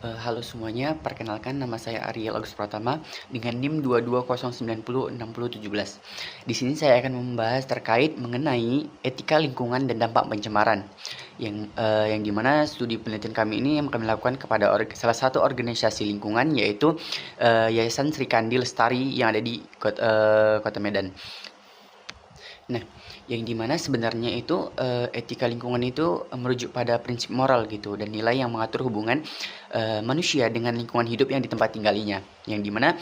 Halo semuanya, perkenalkan nama saya Ariel Agus Pratama dengan NIM 220906017. Di sini saya akan membahas terkait mengenai etika lingkungan dan dampak pencemaran. Yang dimana studi penelitian kami ini yang kami lakukan kepada salah satu organisasi lingkungan, yaitu Yayasan Sri Kandi Lestari yang ada di Kota Medan. Nah, yang dimana sebenarnya itu etika lingkungan itu merujuk pada prinsip moral gitu dan nilai yang mengatur hubungan manusia dengan lingkungan hidup yang di tempat tinggalinya. Yang dimana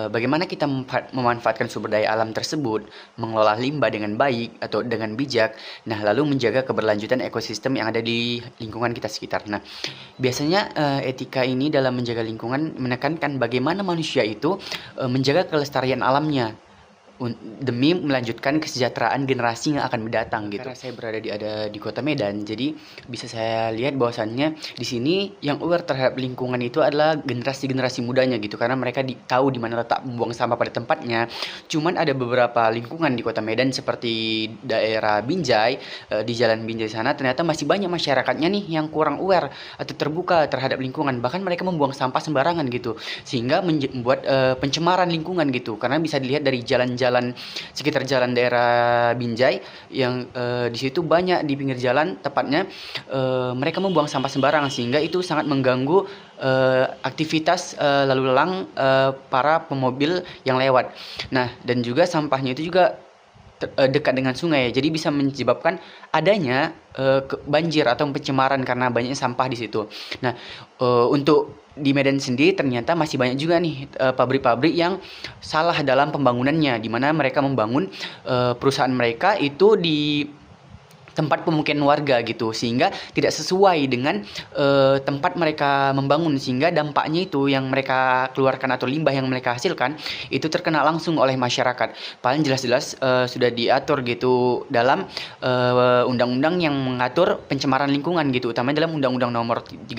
bagaimana kita memanfaatkan sumber daya alam tersebut, mengelola limbah dengan baik atau dengan bijak, nah lalu menjaga keberlanjutan ekosistem yang ada di lingkungan kita sekitar. Nah, biasanya etika ini dalam menjaga lingkungan menekankan bagaimana manusia itu menjaga kelestarian alamnya demi melanjutkan kesejahteraan generasi yang akan mendatang gitu. Karena saya berada di Kota Medan, jadi bisa saya lihat bahwasannya di sini yang aware terhadap lingkungan itu adalah generasi-generasi mudanya gitu, karena mereka tahu di mana letak membuang sampah pada tempatnya. Cuman ada beberapa lingkungan di Kota Medan seperti daerah Binjai, di Jalan Binjai sana ternyata masih banyak masyarakatnya nih yang kurang aware atau terbuka terhadap lingkungan. Bahkan mereka membuang sampah sembarangan gitu, sehingga membuat pencemaran lingkungan gitu. Karena bisa dilihat dari jalan-jalan sekitar jalan daerah Binjai yang di situ banyak di pinggir jalan tepatnya mereka membuang sampah sembarangan, sehingga itu sangat mengganggu aktivitas lalu lalang para pemobil yang lewat. Nah, dan juga sampahnya itu juga dekat dengan sungai, jadi bisa menyebabkan adanya banjir atau pencemaran karena banyaknya sampah di situ. Nah, untuk di Medan sendiri ternyata masih banyak juga nih pabrik-pabrik yang salah dalam pembangunannya, di mana mereka membangun perusahaan mereka itu di tempat pemukiman warga gitu, sehingga tidak sesuai dengan tempat mereka membangun, sehingga dampaknya itu yang mereka keluarkan atau limbah yang mereka hasilkan itu terkena langsung oleh masyarakat. Paling jelas-jelas sudah diatur gitu dalam undang-undang yang mengatur pencemaran lingkungan gitu, utamanya dalam Undang-Undang Nomor 32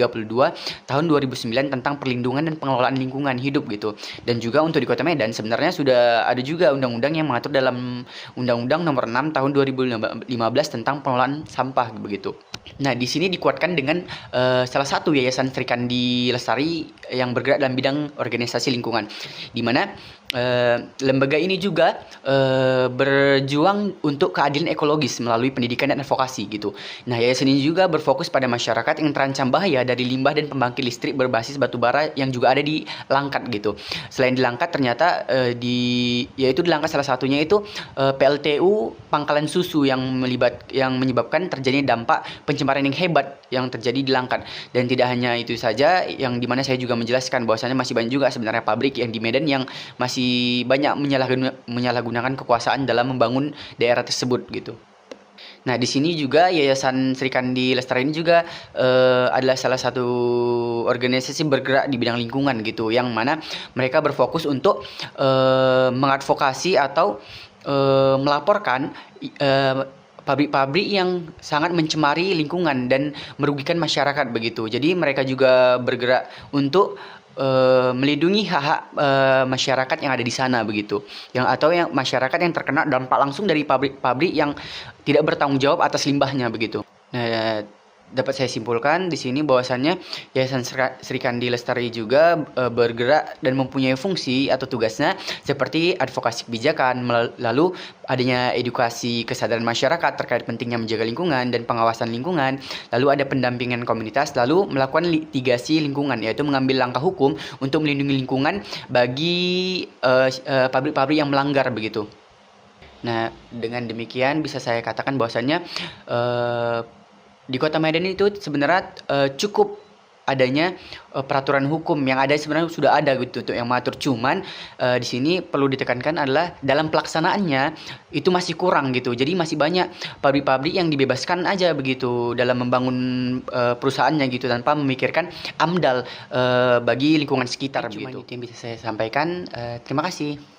Tahun 2009 tentang perlindungan dan pengelolaan lingkungan hidup gitu. Dan juga untuk di Kota Medan sebenarnya sudah ada juga undang-undang yang mengatur dalam Undang-Undang Nomor 6 Tahun 2015 tentang pengelolaan sampah begitu. Nah, di sini dikuatkan dengan salah satu Yayasan Sri Kandi Lestari yang bergerak dalam bidang organisasi lingkungan, di mana lembaga ini juga berjuang untuk keadilan ekologis melalui pendidikan dan advokasi gitu. Nah, yayasan ini juga berfokus pada masyarakat yang terancam bahaya dari limbah dan pembangkit listrik berbasis batu bara yang juga ada di Langkat gitu. Selain di Langkat ternyata yaitu di Langkat salah satunya itu PLTU Pangkalan Susu yang menyebabkan terjadinya dampak pencemaran yang hebat yang terjadi di Langkat. Dan tidak hanya itu saja, yang dimana saya juga menjelaskan bahwasanya masih banyak juga sebenarnya pabrik yang di Medan yang masih banyak menyalahgunakan kekuasaan dalam membangun daerah tersebut gitu. Nah, di sini juga Yayasan Sri Kandi Lestari ini juga adalah salah satu organisasi bergerak di bidang lingkungan gitu, yang mana mereka berfokus untuk mengadvokasi atau melaporkan pabrik-pabrik yang sangat mencemari lingkungan dan merugikan masyarakat begitu. Jadi mereka juga bergerak untuk melindungi hak-hak masyarakat yang ada di sana begitu, yang masyarakat yang terkena dampak langsung dari pabrik-pabrik yang tidak bertanggung jawab atas limbahnya begitu. Nah, dapat saya simpulkan di sini bahwasannya Yayasan Sri Kandi Lestari juga bergerak dan mempunyai fungsi atau tugasnya seperti advokasi kebijakan, lalu adanya edukasi kesadaran masyarakat terkait pentingnya menjaga lingkungan dan pengawasan lingkungan, lalu ada pendampingan komunitas, lalu melakukan litigasi lingkungan, yaitu mengambil langkah hukum untuk melindungi lingkungan bagi pabrik-pabrik yang melanggar begitu. Nah, dengan demikian bisa saya katakan bahwasannya di Kota Medan itu sebenarnya cukup adanya peraturan hukum yang ada, sebenarnya sudah ada gitu untuk yang mengatur. Cuman di sini perlu ditekankan adalah dalam pelaksanaannya itu masih kurang gitu. Jadi masih banyak pabrik-pabrik yang dibebaskan aja begitu dalam membangun perusahaannya gitu, tanpa memikirkan AMDAL bagi lingkungan sekitar begitu. Itu yang bisa saya sampaikan. Terima kasih.